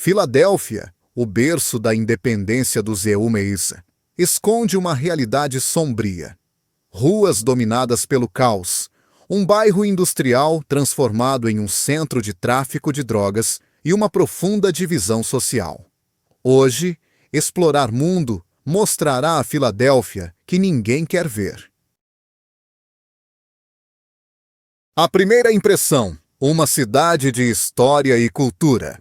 Filadélfia, o berço da independência dos EUMEISA, esconde uma realidade sombria. Ruas dominadas pelo caos, um bairro industrial transformado em um centro de tráfico de drogas e uma profunda divisão social. Hoje, Explorar Mundo mostrará a Filadélfia que ninguém quer ver. A primeira impressão: uma cidade de história e cultura.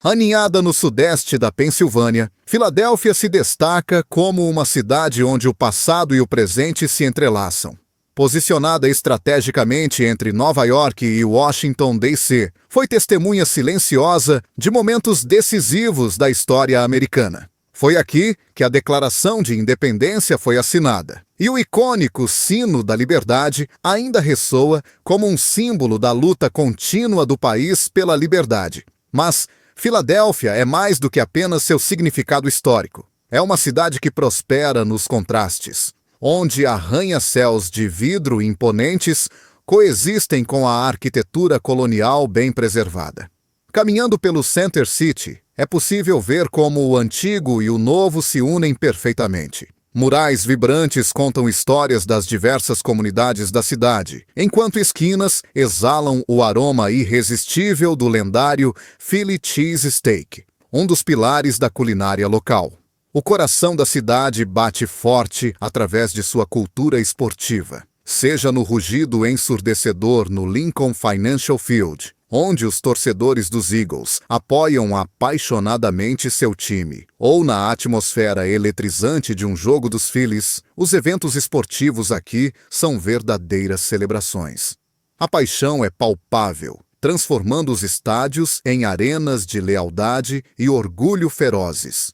Aninhada no sudeste da Pensilvânia, Filadélfia se destaca como uma cidade onde o passado e o presente se entrelaçam. Posicionada estrategicamente entre Nova York e Washington, D.C., foi testemunha silenciosa de momentos decisivos da história americana. Foi aqui que a Declaração de Independência foi assinada, e o icônico Sino da Liberdade ainda ressoa como um símbolo da luta contínua do país pela liberdade. Mas Filadélfia é mais do que apenas seu significado histórico. É uma cidade que prospera nos contrastes, onde arranha-céus de vidro imponentes coexistem com a arquitetura colonial bem preservada. Caminhando pelo Center City, é possível ver como o antigo e o novo se unem perfeitamente. Murais vibrantes contam histórias das diversas comunidades da cidade, enquanto esquinas exalam o aroma irresistível do lendário Philly Cheese Steak, um dos pilares da culinária local. O coração da cidade bate forte através de sua cultura esportiva, seja no rugido ensurdecedor no Lincoln Financial Field, onde os torcedores dos Eagles apoiam apaixonadamente seu time, ou na atmosfera eletrizante de um jogo dos Phillies, os eventos esportivos aqui são verdadeiras celebrações. A paixão é palpável, transformando os estádios em arenas de lealdade e orgulho ferozes.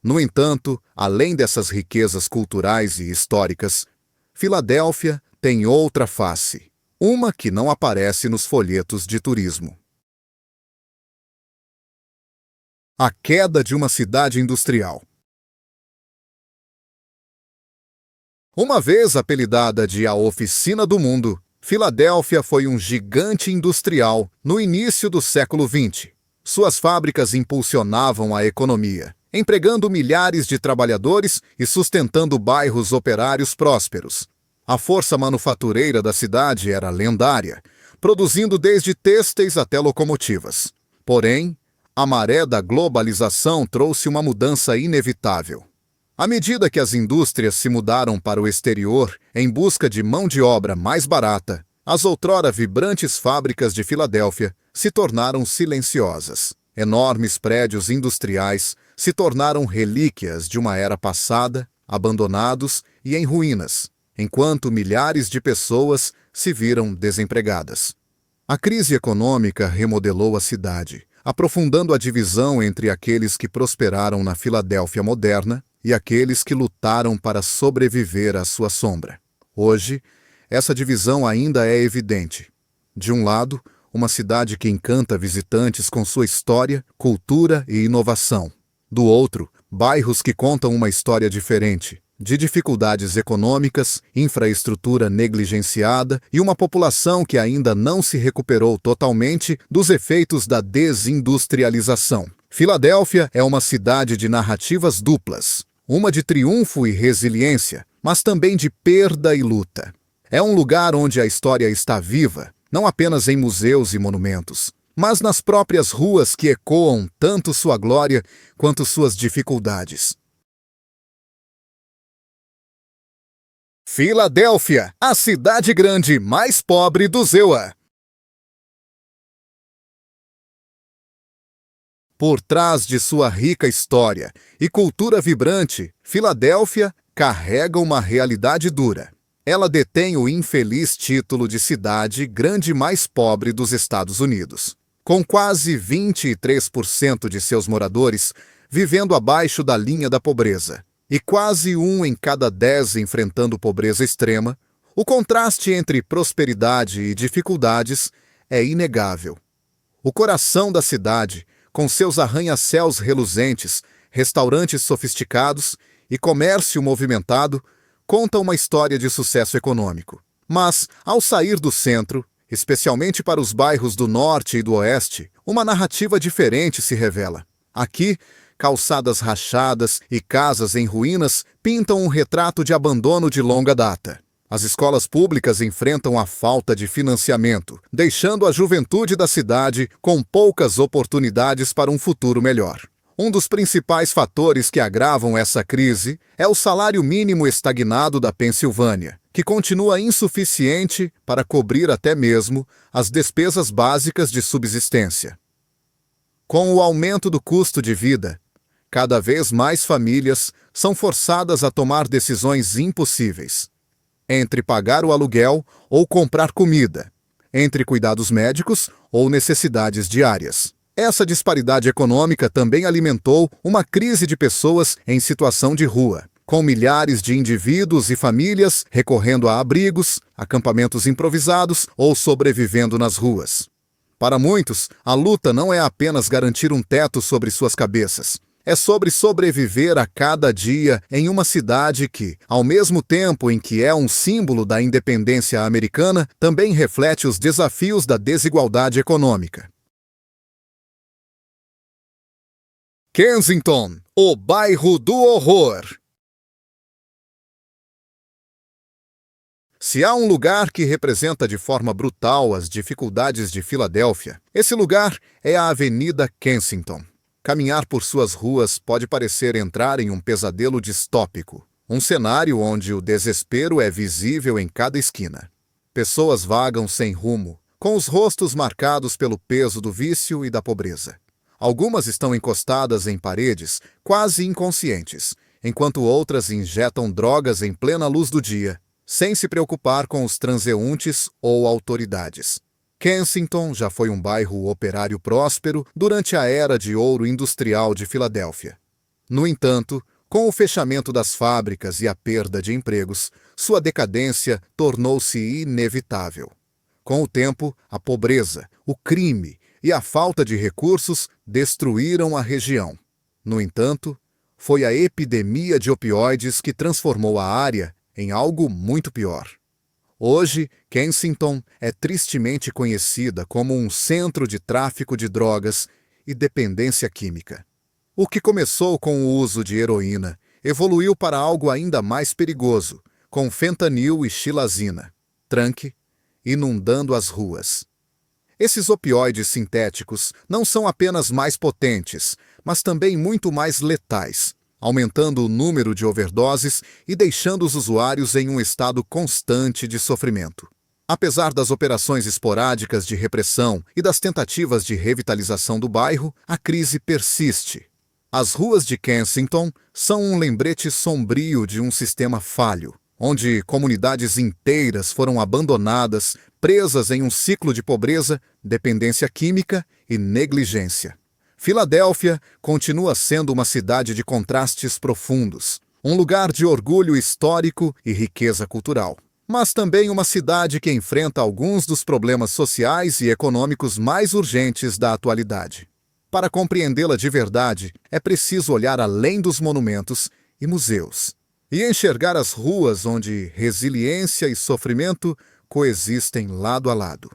No entanto, além dessas riquezas culturais e históricas, Filadélfia tem outra face. Uma que não aparece nos folhetos de turismo. A queda de uma cidade industrial. Uma vez apelidada de a Oficina do Mundo, Filadélfia foi um gigante industrial no início do século XX. Suas fábricas impulsionavam a economia, empregando milhares de trabalhadores e sustentando bairros operários prósperos. A força manufatureira da cidade era lendária, produzindo desde têxteis até locomotivas. Porém, a maré da globalização trouxe uma mudança inevitável. À medida que as indústrias se mudaram para o exterior em busca de mão de obra mais barata, as outrora vibrantes fábricas de Filadélfia se tornaram silenciosas. Enormes prédios industriais se tornaram relíquias de uma era passada, abandonados e em ruínas, enquanto milhares de pessoas se viram desempregadas. A crise econômica remodelou a cidade, aprofundando a divisão entre aqueles que prosperaram na Filadélfia moderna e aqueles que lutaram para sobreviver à sua sombra. Hoje, essa divisão ainda é evidente. De um lado, uma cidade que encanta visitantes com sua história, cultura e inovação. Do outro, bairros que contam uma história diferente, de dificuldades econômicas, infraestrutura negligenciada e uma população que ainda não se recuperou totalmente dos efeitos da desindustrialização. Filadélfia é uma cidade de narrativas duplas, uma de triunfo e resiliência, mas também de perda e luta. É um lugar onde a história está viva, não apenas em museus e monumentos, mas nas próprias ruas que ecoam tanto sua glória quanto suas dificuldades. Filadélfia, a cidade grande mais pobre dos EUA. Por trás de sua rica história e cultura vibrante, Filadélfia carrega uma realidade dura. Ela detém o infeliz título de cidade grande mais pobre dos Estados Unidos, com quase 23% de seus moradores vivendo abaixo da linha da pobreza, e quase 1 em cada 10 enfrentando pobreza extrema. O contraste entre prosperidade e dificuldades é inegável. O coração da cidade, com seus arranha-céus reluzentes, restaurantes sofisticados e comércio movimentado, conta uma história de sucesso econômico. Mas, ao sair do centro, Especialmente para os bairros do norte e do oeste, uma narrativa diferente se revela. Aqui, calçadas rachadas e casas em ruínas pintam um retrato de abandono de longa data. As escolas públicas enfrentam a falta de financiamento, deixando a juventude da cidade com poucas oportunidades para um futuro melhor. Um dos principais fatores que agravam essa crise é o salário mínimo estagnado da Pensilvânia, que continua insuficiente para cobrir até mesmo as despesas básicas de subsistência. Com o aumento do custo de vida, cada vez mais famílias são forçadas a tomar decisões impossíveis. Entre pagar o aluguel ou comprar comida, entre cuidados médicos ou necessidades diárias. Essa disparidade econômica também alimentou uma crise de pessoas em situação de rua, com milhares de indivíduos e famílias recorrendo a abrigos, acampamentos improvisados ou sobrevivendo nas ruas. Para muitos, a luta não é apenas garantir um teto sobre suas cabeças. É sobre sobreviver a cada dia em uma cidade que, ao mesmo tempo em que é um símbolo da independência americana, também reflete os desafios da desigualdade econômica. Kensington, o bairro do horror. Se há um lugar que representa de forma brutal as dificuldades de Filadélfia, esse lugar é a Avenida Kensington. Caminhar por suas ruas pode parecer entrar em um pesadelo distópico, um cenário onde o desespero é visível em cada esquina. Pessoas vagam sem rumo, com os rostos marcados pelo peso do vício e da pobreza. Algumas estão encostadas em paredes, quase inconscientes, enquanto outras injetam drogas em plena luz do dia, sem se preocupar com os transeuntes ou autoridades. Kensington já foi um bairro operário próspero durante a era de ouro industrial de Filadélfia. No entanto, com o fechamento das fábricas e a perda de empregos, sua decadência tornou-se inevitável. Com o tempo, a pobreza, o crime e a falta de recursos destruíram a região. No entanto, foi a epidemia de opioides que transformou a área em algo muito pior. Hoje, Kensington é tristemente conhecida como um centro de tráfico de drogas e dependência química. O que começou com o uso de heroína evoluiu para algo ainda mais perigoso, com fentanil e xilazina, tranque, inundando as ruas. Esses opioides sintéticos não são apenas mais potentes, mas também muito mais letais, aumentando o número de overdoses e deixando os usuários em um estado constante de sofrimento. Apesar das operações esporádicas de repressão e das tentativas de revitalização do bairro, a crise persiste. As ruas de Kensington são um lembrete sombrio de um sistema falho, onde comunidades inteiras foram abandonadas, presas em um ciclo de pobreza, dependência química e negligência. Filadélfia continua sendo uma cidade de contrastes profundos, um lugar de orgulho histórico e riqueza cultural, mas também uma cidade que enfrenta alguns dos problemas sociais e econômicos mais urgentes da atualidade. Para compreendê-la de verdade, é preciso olhar além dos monumentos e museus, e enxergar as ruas onde resiliência e sofrimento coexistem lado a lado.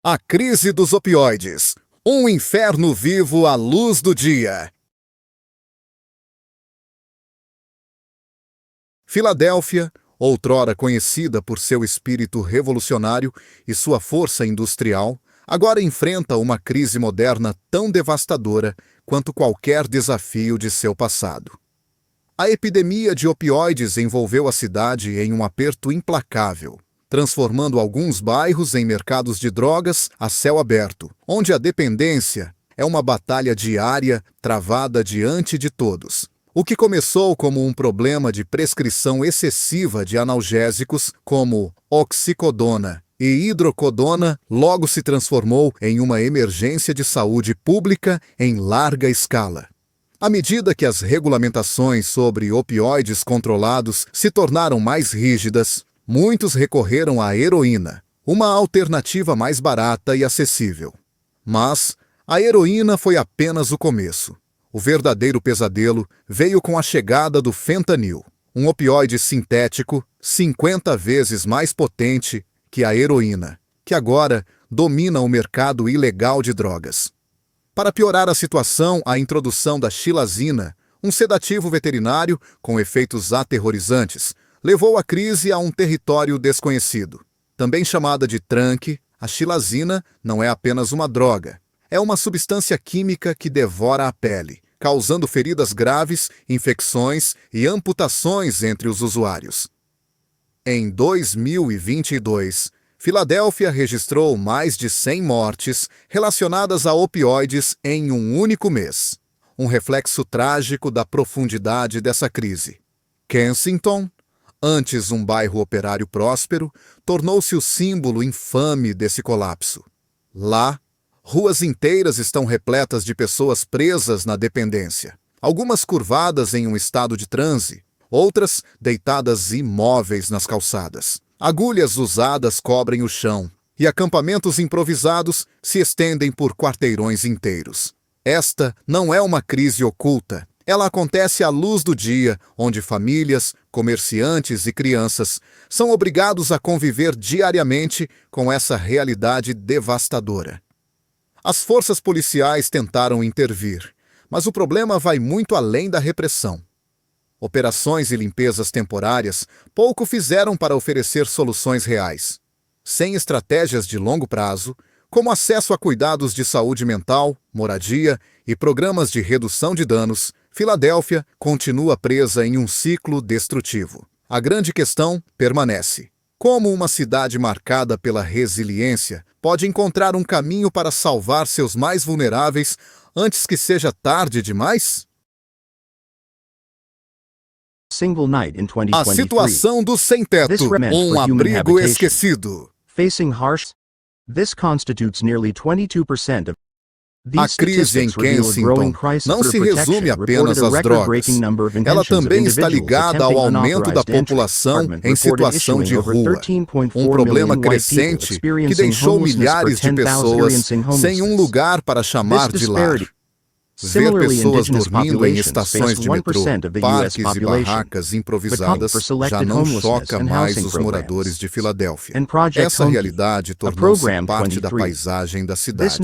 A crise dos opioides. Um inferno vivo à luz do dia. Filadélfia, outrora conhecida por seu espírito revolucionário e sua força industrial, agora enfrenta uma crise moderna tão devastadora quanto qualquer desafio de seu passado. A epidemia de opioides envolveu a cidade em um aperto implacável, transformando alguns bairros em mercados de drogas a céu aberto, onde a dependência é uma batalha diária travada diante de todos. O que começou como um problema de prescrição excessiva de analgésicos como oxicodona e hidrocodona logo se transformou em uma emergência de saúde pública em larga escala. À medida que as regulamentações sobre opioides controlados se tornaram mais rígidas, muitos recorreram à heroína, uma alternativa mais barata e acessível. Mas a heroína foi apenas o começo. O verdadeiro pesadelo veio com a chegada do fentanil, um opioide sintético 50 vezes mais potente que a heroína, que agora domina o mercado ilegal de drogas. Para piorar a situação, a introdução da xilazina, um sedativo veterinário com efeitos aterrorizantes, levou a crise a um território desconhecido. Também chamada de tranque, a xilazina não é apenas uma droga. É uma substância química que devora a pele, causando feridas graves, infecções e amputações entre os usuários. Em 2022, Filadélfia registrou mais de 100 mortes relacionadas a opioides em um único mês, um reflexo trágico da profundidade dessa crise. Kensington, antes um bairro operário próspero, tornou-se o símbolo infame desse colapso. Lá, ruas inteiras estão repletas de pessoas presas na dependência, algumas curvadas em um estado de transe, outras deitadas imóveis nas calçadas. Agulhas usadas cobrem o chão, e acampamentos improvisados se estendem por quarteirões inteiros. Esta não é uma crise oculta. Ela acontece à luz do dia, onde famílias, comerciantes e crianças são obrigados a conviver diariamente com essa realidade devastadora. As forças policiais tentaram intervir, mas o problema vai muito além da repressão. Operações e limpezas temporárias pouco fizeram para oferecer soluções reais. Sem estratégias de longo prazo, como acesso a cuidados de saúde mental, moradia e programas de redução de danos, Filadélfia continua presa em um ciclo destrutivo. A grande questão permanece: como uma cidade marcada pela resiliência pode encontrar um caminho para salvar seus mais vulneráveis antes que seja tarde demais? A situação do sem-teto, um abrigo esquecido. A crise em Kensington não se resume apenas às drogas. Ela também está ligada ao aumento da população em situação de rua, um problema crescente que deixou milhares de pessoas sem um lugar para chamar de lar. Ver pessoas dormindo em estações de metrô, parques e barracas improvisadas já não choca mais os moradores de Filadélfia. Essa realidade tornou-se parte da paisagem da cidade.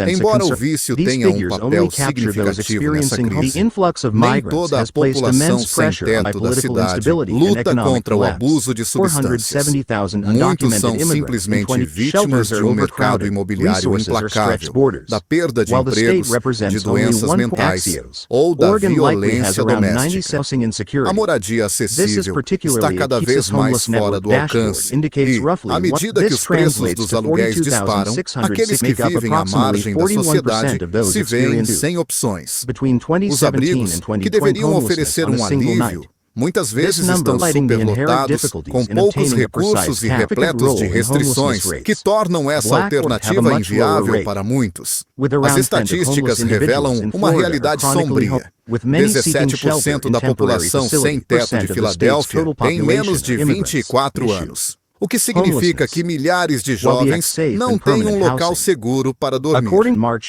Embora o vício tenha um papel significativo nessa crise, nem toda a população sem teto da cidade luta contra o abuso de substâncias. Muitos são simplesmente vítimas de um mercado imobiliário implacável, da perda de empregos, de doenças mentais ou da violência doméstica. A moradia acessível está cada vez mais fora do alcance e, à medida que os preços dos aluguéis disparam, aqueles que vivem à margem da sociedade se veem sem opções. Os abrigos, que deveriam oferecer um alívio, muitas vezes estão superlotados, com poucos recursos e repletos de restrições, que tornam essa alternativa inviável para muitos. As estatísticas revelam uma realidade sombria. 17% da população sem teto de Filadélfia tem menos de 24 anos. O que significa que milhares de jovens não têm um local seguro para dormir.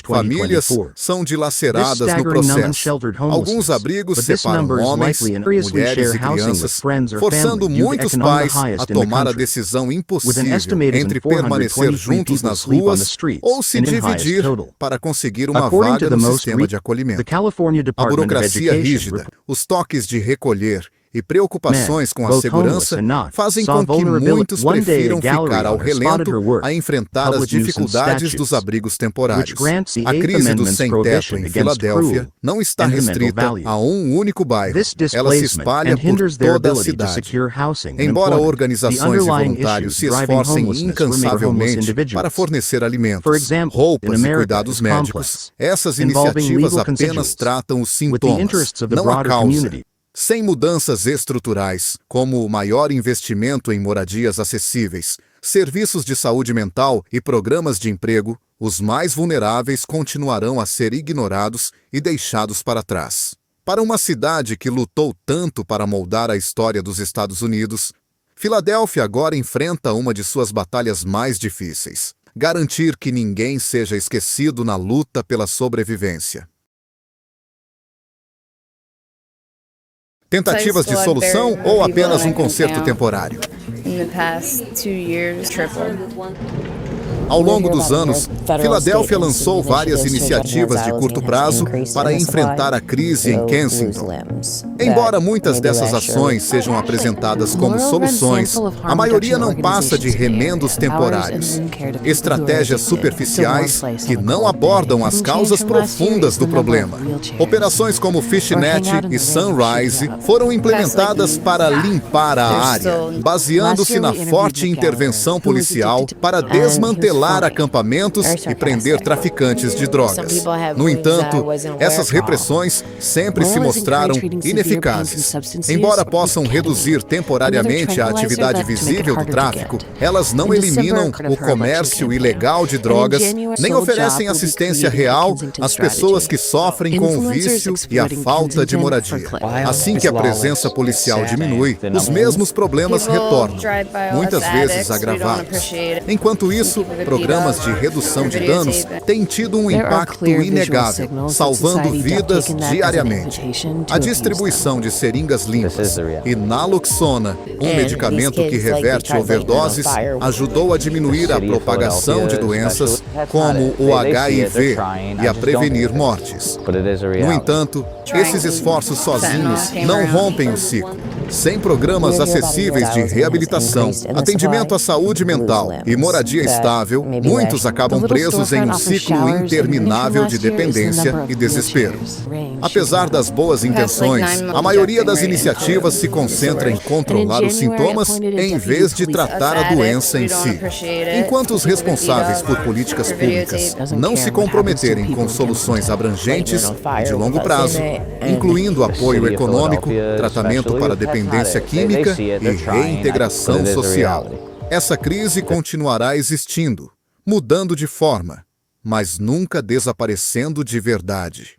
Famílias são dilaceradas no processo. Alguns abrigos separam homens, mulheres e crianças, forçando muitos pais a tomar a decisão impossível entre permanecer juntos nas ruas ou se dividir para conseguir uma vaga no sistema de acolhimento. A burocracia rígida, os toques de recolher e preocupações com a segurança fazem com que muitos prefiram ficar ao relento a enfrentar as dificuldades dos abrigos temporários. A crise do sem-teto em Filadélfia não está restrita a um único bairro. Ela se espalha por toda a cidade. Embora organizações e voluntários se esforcem incansavelmente para fornecer alimentos, roupas e cuidados médicos, essas iniciativas apenas tratam os sintomas, não a causa. Sem mudanças estruturais, como o maior investimento em moradias acessíveis, serviços de saúde mental e programas de emprego, os mais vulneráveis continuarão a ser ignorados e deixados para trás. Para uma cidade que lutou tanto para moldar a história dos Estados Unidos, Filadélfia agora enfrenta uma de suas batalhas mais difíceis: garantir que ninguém seja esquecido na luta pela sobrevivência. Tentativas de solução ou apenas um conserto temporário? Ao longo dos anos, Filadélfia lançou várias iniciativas de curto prazo para enfrentar a crise em Kensington. Embora muitas dessas ações sejam apresentadas como soluções, a maioria não passa de remendos temporários, estratégias superficiais que não abordam as causas profundas do problema. Operações como Fishnet e Sunrise foram implementadas para limpar a área, baseando-se na forte intervenção policial para desmantelar acampamentos e prender traficantes de drogas. No entanto, essas repressões sempre se mostraram ineficazes. Embora possam reduzir temporariamente a atividade visível do tráfico, elas não eliminam o comércio ilegal de drogas, nem oferecem assistência real às pessoas que sofrem com o vício e a falta de moradia. Assim que a presença policial diminui, os mesmos problemas retornam, muitas vezes agravados. Enquanto isso, programas de redução de danos têm tido um impacto inegável, salvando vidas diariamente. A distribuição de seringas limpas e naloxona, um medicamento que reverte overdoses, ajudou a diminuir a propagação de doenças como o HIV e a prevenir mortes. No entanto, esses esforços sozinhos não rompem o ciclo. Sem programas acessíveis de reabilitação, atendimento à saúde mental e moradia estável, muitos acabam presos em um ciclo interminável de dependência e desespero. Apesar das boas intenções, a maioria das iniciativas se concentra em controlar os sintomas em vez de tratar a doença em si. Enquanto os responsáveis por políticas públicas não se comprometerem com soluções abrangentes e de longo prazo, incluindo apoio econômico, tratamento para dependência química e reintegração social, essa crise continuará existindo, mudando de forma, mas nunca desaparecendo de verdade.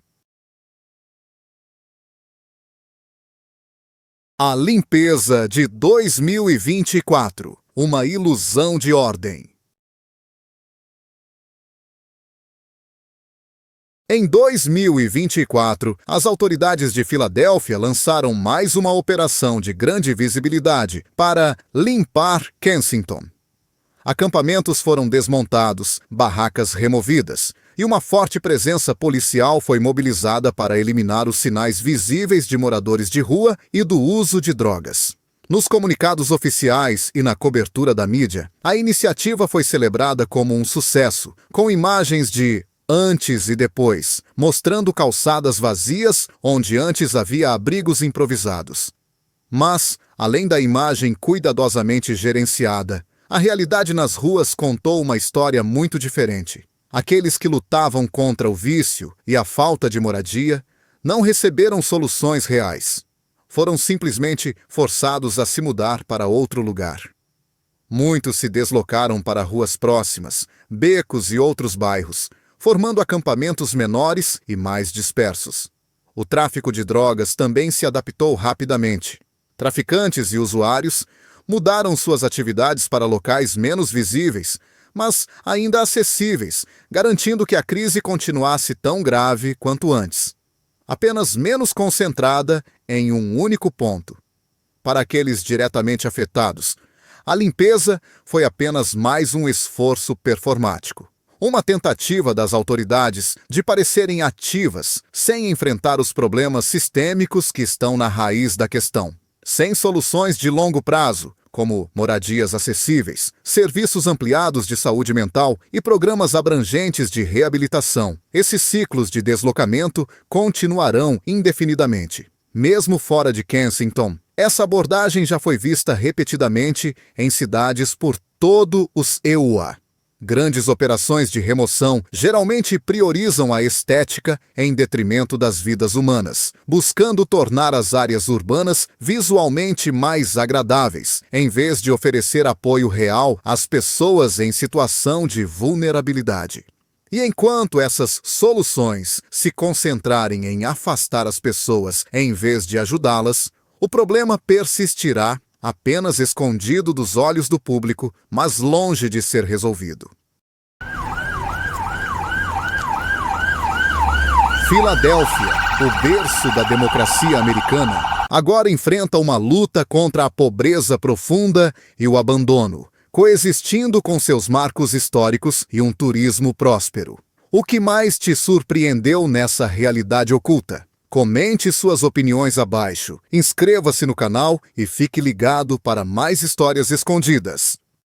A limpeza de 2024, uma ilusão de ordem. Em 2024, as autoridades de Filadélfia lançaram mais uma operação de grande visibilidade para limpar Kensington. Acampamentos foram desmontados, barracas removidas, e uma forte presença policial foi mobilizada para eliminar os sinais visíveis de moradores de rua e do uso de drogas. Nos comunicados oficiais e na cobertura da mídia, a iniciativa foi celebrada como um sucesso, com imagens de antes e depois, mostrando calçadas vazias onde antes havia abrigos improvisados. Mas, além da imagem cuidadosamente gerenciada, a realidade nas ruas contou uma história muito diferente. Aqueles que lutavam contra o vício e a falta de moradia não receberam soluções reais. Foram simplesmente forçados a se mudar para outro lugar. Muitos se deslocaram para ruas próximas, becos e outros bairros, formando acampamentos menores e mais dispersos. O tráfico de drogas também se adaptou rapidamente. Traficantes e usuários mudaram suas atividades para locais menos visíveis, mas ainda acessíveis, garantindo que a crise continuasse tão grave quanto antes, apenas menos concentrada em um único ponto. Para aqueles diretamente afetados, a limpeza foi apenas mais um esforço performático. Uma tentativa das autoridades de parecerem ativas, sem enfrentar os problemas sistêmicos que estão na raiz da questão. Sem soluções de longo prazo, como moradias acessíveis, serviços ampliados de saúde mental e programas abrangentes de reabilitação, esses ciclos de deslocamento continuarão indefinidamente. Mesmo fora de Kensington, essa abordagem já foi vista repetidamente em cidades por todo os EUA. Grandes operações de remoção geralmente priorizam a estética em detrimento das vidas humanas, buscando tornar as áreas urbanas visualmente mais agradáveis, em vez de oferecer apoio real às pessoas em situação de vulnerabilidade. E enquanto essas soluções se concentrarem em afastar as pessoas em vez de ajudá-las, o problema persistirá, apenas escondido dos olhos do público, mas longe de ser resolvido. Filadélfia, o berço da democracia americana, agora enfrenta uma luta contra a pobreza profunda e o abandono, coexistindo com seus marcos históricos e um turismo próspero. O que mais te surpreendeu nessa realidade oculta? Comente suas opiniões abaixo, inscreva-se no canal e fique ligado para mais histórias escondidas.